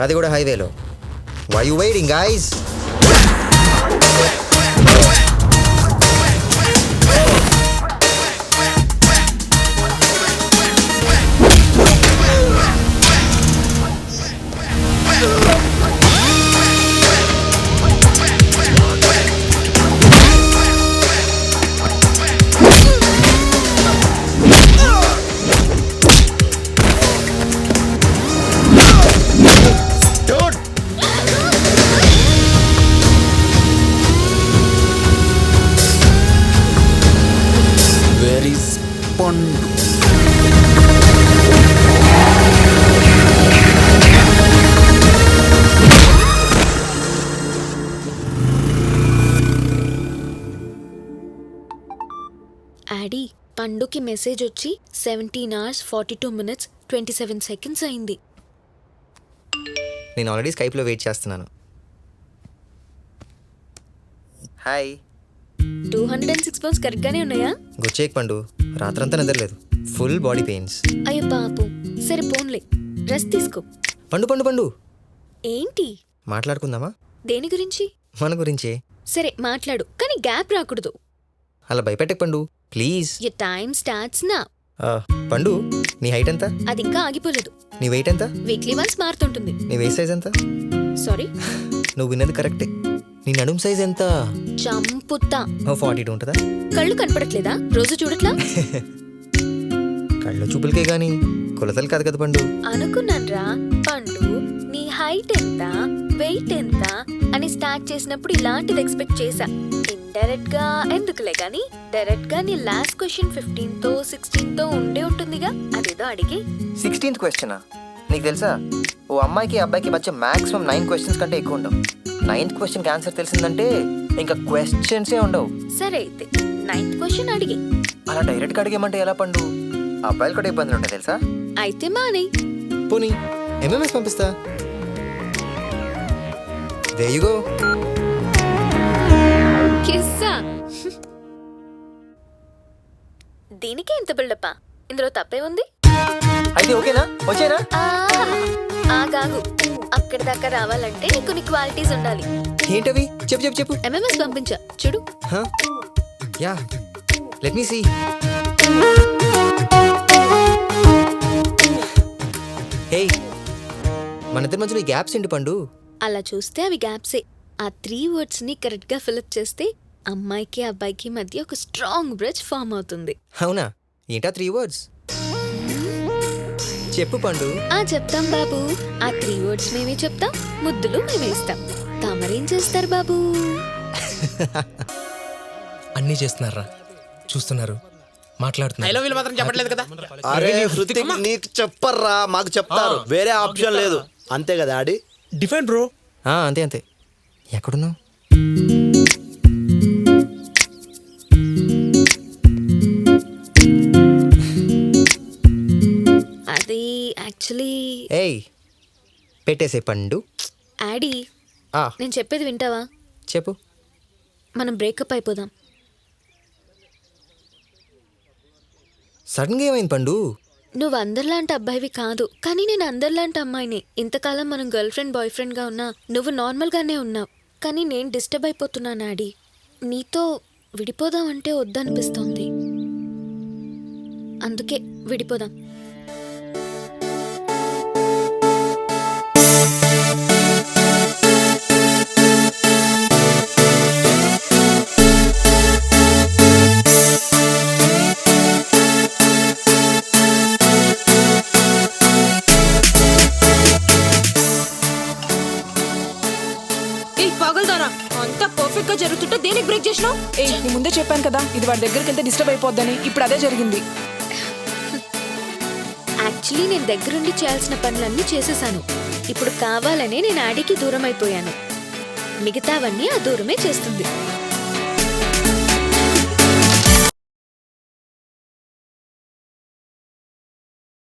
అది కూడా హైవేలో. Why you waiting guys? ఆడి పండుకి మెసేజ్ వచ్చి 17 hours 42 minutes 27 seconds అయింది. నేను ఆల్రెడీ స్కైప్లో వెయిట్ చేస్తున్నాను. హాయ్. 206 pounds కరెక్ట్గానే ఉన్నాయా? గుచ్చేక్ పండు, రాత్రంతా నిద్రలేదు, ఫుల్ బాడీ పెయిన్స్. అయ్యో పాపు, సరే పోన్లే, రెస్ట్ తీసుకో. పండు పండు పండు ఏంటి? మాట్లాడుకుందామా? దేని గురించి? మన గురించే. సరే మాట్లాడు, కానీ గ్యాప్ రాకూడదు. అలా భయపెట్టకు పండు please. Your time starts now. పండు, నీ హైట్ ఎంత? అది ఇంకా ఆగిపోలేదు. నీ వెయిట్ ఎంత? వీక్లీ వన్స్ మారుతుంటుంది. నీ వేస్ట్ సైజ్ ఎంత? సారీ, నువ్వు విన్నది కరెక్టే. నీ నడుం సైజ్ ఎంత? చంపుతా. 42 ఉంటుందా? కళ్ళు కనపడట్లేదా? రోజు చూడట్లా? కళ్ళ చూపులకే గాని కొలతలు కాదు కదా పండు. అనుకున్నాన్రా పండు, నీ హైట్ ఎంత, వెయిట్ ఎంత అని స్టార్ట్ చేసినప్పుడు ఇలాంటిది ఎక్స్పెక్ట్ చేశా. ఇండైరెక్ట్ గా ఎందుకులే గాని డైరెక్ట్ గా నీ లాస్ట్ క్వశ్చన్ 15తో 16తో ఉండే ఉంటుందిగా, అదేదో అడిగి. 16th క్వశ్చనా? నీకు తెలుసా, ఓ అమ్మాయికి అబ్బాయికి మధ్య మాక్సిమం 9 questions కంటే ఎక్కువ ఉండవు. 9th క్వశ్చన్కి ఆన్సర్ తెలిసిందంటే ఇంకా క్వశ్చన్సే ఉండవు. సరే అయితే 9th క్వశ్చన్ అడిగి. అలా డైరెక్ట్గా అడిగేమంటే ఎలా పండు? అబ్బాయిలు కూడా ఇబ్బందులు ఉంటాయి తెలుసా. అయితే మానే. పోనీ ఎంఎంఎస్ పంపిస్తా. There you go. కిస్సా. దీనికి ఎంత బిల్డప్పా? ఇందులో తప్పే ఉంది. అయితే ఓకేనా? వచ్చేనా? ఆగాగు, అక్కడి దాకా రావాలంటే నీకు కొన్ని క్వాలిటీస్ ఉండాలి. ఏంటవి? చెప్పు చెప్పు చెప్పు. ఎంఎంఎస్ పంపించా చూడు. Yeah, let me see. Hey, మన ఇద్దరి మధ్యలో ఈ గ్యాప్స్ ఏంటి పండు? అలా చూస్తే అవి గ్యాప్సే. ఆ 3 words ని కరెక్ట్ గా ఫిల్అప్ చేస్తే అమ్మాయికి అబ్బాయికి మధ్య ఒక స్ట్రాంగ్ బ్రిడ్జ్ ఫామ్ అవుతుంది. అవునా? ఏంటా 3 words? చెప్పు పండు. చెప్తాం బాబు. ఆ 3 words మేమే చెప్తాం, ముద్దులు మేమే ఇస్తాం. తమరేం చేస్తారు బాబు? అన్నీ చేస్తున్నారా? చూస్తున్నారు, మాట్లాడుతున్నారు. మాత్రం చెప్పట్లేదు కదా. అరే హృతిక్, నీకు చెప్పర్రా, మాకు చెప్తారు. వేరే ఆప్షన్ లేదు. అంతే కదా ఆడి? Define bro. అంతే అంతే. ఎక్కడున్నావు? అది యాక్చువల్లీ. ఏయ్, పెట్టేసే పండు. యాడీ, నేను చెప్పేది వింటావా? చెప్పు. మనం బ్రేకప్ అయిపోదాం. సడన్గా ఏమైంది పండు? నువ్వు అందరిలాంటి అబ్బాయివి కాదు, కానీ నేను అందరిలాంటి అమ్మాయిని. ఇంతకాలం మనం గర్ల్ ఫ్రెండ్ బాయ్ ఫ్రెండ్గా ఉన్నా నువ్వు నార్మల్గానే ఉన్నావు, కానీ నేను డిస్టర్బ్ అయిపోతున్నాను ఆడి. నీతో విడిపోదాం అంటే వద్దనిపిస్తోంది, అందుకే విడిపోదాం. అంతా పర్ఫెక్ట్ గా జరుగుతుంటే దేనికి బ్రేక్ చేసినావు? నీ ముందే చెప్పాను కదా, ఇది వాడి దగ్గరికి వెళ్తే డిస్టర్బ్ అయిపోద్దని. ఇప్పుడు అదే జరిగింది. యాక్చువల్లీ నేను దగ్గరుండి చేయాల్సిన పనులన్నీ చేసేసాను. ఇప్పుడు కావాలనే నేను ఆడికి దూరం అయిపోయాను. మిగతావన్నీ ఆ దూరమే చేస్తుంది.